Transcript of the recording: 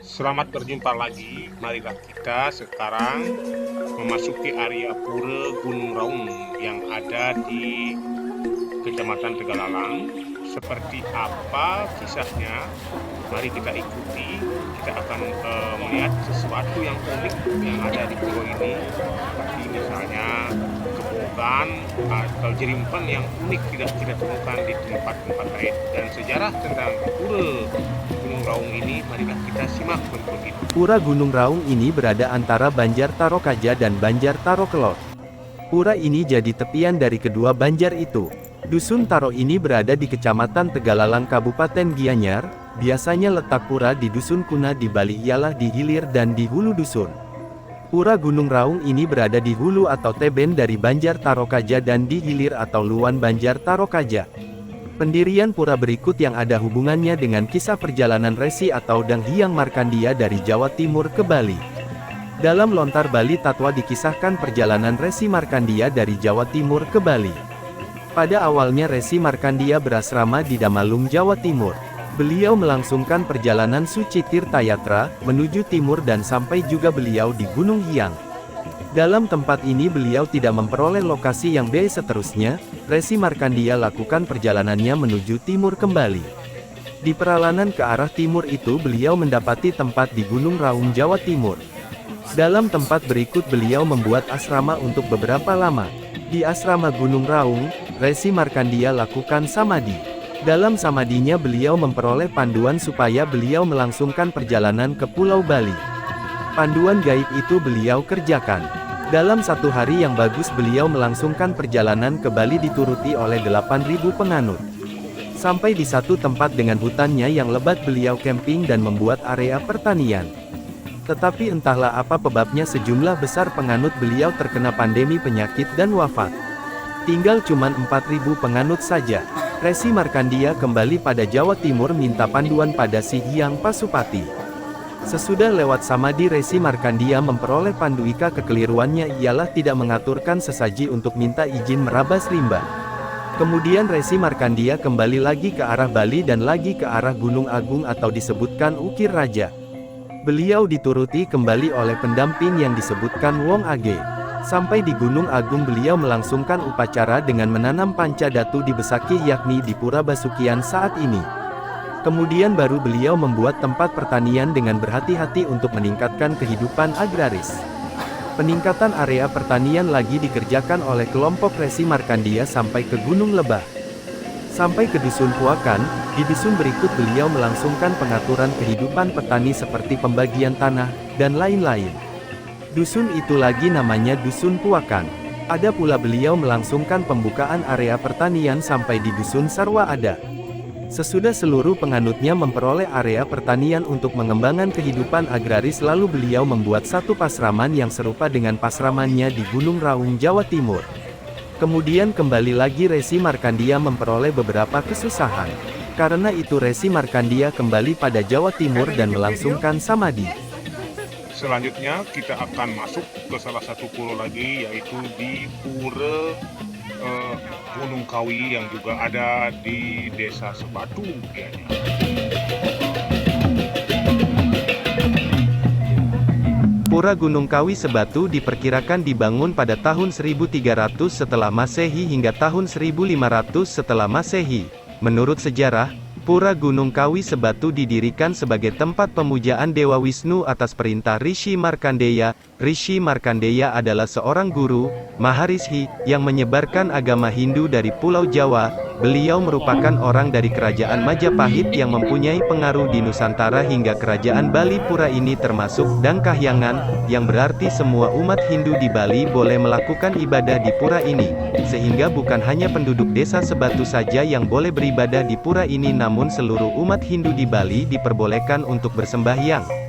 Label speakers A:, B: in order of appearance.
A: Selamat berjumpa lagi. Marilah kita sekarang memasuki area Pura Gunung Raung yang ada di Kecamatan Tegalalang. Seperti apa kisahnya? Mari kita ikuti. Kita akan melihat sesuatu yang unik yang ada di pulau ini, seperti misalnya kebogan atau jerimpan yang unik tidak kita temukan di tempat-tempat lain. Dan sejarah tentang Pura Gunung Raung ini, marilah kita simak berikut ini.
B: Pura Gunung Raung ini berada antara Banjar Tarokaja dan Banjar Tarokelor. Pura ini jadi tepian dari kedua banjar itu. Dusun Taro ini berada di Kecamatan Tegalalang Kabupaten Gianyar. Biasanya letak pura di Dusun Kuna di Bali ialah di hilir dan di hulu dusun. Pura Gunung Raung ini berada di hulu atau teben dari Banjar Tarokaja dan di hilir atau luan Banjar Tarokaja. Pendirian pura berikut yang ada hubungannya dengan kisah perjalanan Resi atau Dang Hyang Markandia dari Jawa Timur ke Bali. Dalam Lontar Bali Tatwa dikisahkan perjalanan Resi Markandia dari Jawa Timur ke Bali. Pada awalnya Resi Markandia berasrama di Damalung, Jawa Timur. Beliau melangsungkan perjalanan suci Tirtayatra, menuju timur dan sampai juga beliau di Gunung Hyang. Dalam tempat ini beliau tidak memperoleh lokasi yang B. Seterusnya, Resi Markandia lakukan perjalanannya menuju timur kembali. Di perjalanan ke arah timur itu beliau mendapati tempat di Gunung Raung, Jawa Timur. Dalam tempat berikut beliau membuat asrama untuk beberapa lama. Di asrama Gunung Raung, Resi Markandia lakukan samadhi. Dalam samadinya beliau memperoleh panduan supaya beliau melangsungkan perjalanan ke Pulau Bali. Panduan gaib itu beliau kerjakan. Dalam satu hari yang bagus beliau melangsungkan perjalanan ke Bali dituruti oleh 8.000 penganut. Sampai di satu tempat dengan hutannya yang lebat beliau camping dan membuat area pertanian. Tetapi entahlah apa sebabnya sejumlah besar penganut beliau terkena pandemi penyakit dan wafat. Tinggal cuman 4.000 penganut saja. Resi Markandia kembali pada Jawa Timur minta panduan pada Si Hyang Pasupati. Sesudah lewat samadhi Resi Markandia memperoleh panduika. Kekeliruannya ialah tidak mengaturkan sesaji untuk minta izin merabas rimba. Kemudian Resi Markandia kembali lagi ke arah Bali dan lagi ke arah Gunung Agung atau disebutkan Ukir Raja. Beliau dituruti kembali oleh pendamping yang disebutkan Wong Age. Sampai di Gunung Agung beliau melangsungkan upacara dengan menanam panca datu di Besaki yakni di Pura Basukian saat ini. Kemudian baru beliau membuat tempat pertanian dengan berhati-hati untuk meningkatkan kehidupan agraris. Peningkatan area pertanian lagi dikerjakan oleh kelompok Resi Markandia sampai ke Gunung Lebah. Sampai ke Dusun Puakan, di dusun berikut beliau melangsungkan pengaturan kehidupan petani seperti pembagian tanah, dan lain-lain. Dusun itu lagi namanya Dusun Puakan. Ada pula beliau melangsungkan pembukaan area pertanian sampai di Dusun Sarwa Ada. Sesudah seluruh penganutnya memperoleh area pertanian untuk mengembangkan kehidupan agraris lalu beliau membuat satu pasraman yang serupa dengan pasramannya di Gunung Raung, Jawa Timur. Kemudian kembali lagi Resi Markandia memperoleh beberapa kesusahan. Karena itu Resi Markandia kembali pada Jawa Timur dan melangsungkan samadhi.
A: Selanjutnya kita akan masuk ke salah satu pulau lagi, yaitu di Pura Gunung Kawi yang juga ada di Desa Sebatu, Gianyar.
B: Pura Gunung Kawi Sebatu diperkirakan dibangun pada tahun 1300 setelah Masehi hingga tahun 1500 setelah Masehi. Menurut sejarah, Pura Gunung Kawi Sebatu didirikan sebagai tempat pemujaan Dewa Wisnu atas perintah Rishi Markandeya. Rishi Markandeya adalah seorang guru, Maharishi, yang menyebarkan agama Hindu dari Pulau Jawa. Beliau merupakan orang dari Kerajaan Majapahit yang mempunyai pengaruh di Nusantara hingga Kerajaan Bali. Pura ini termasuk Dang Kahyangan, yang berarti semua umat Hindu di Bali boleh melakukan ibadah di pura ini. Sehingga bukan hanya penduduk desa Sebatu saja yang boleh beribadah di pura ini namun seluruh umat Hindu di Bali diperbolehkan untuk bersembahyang.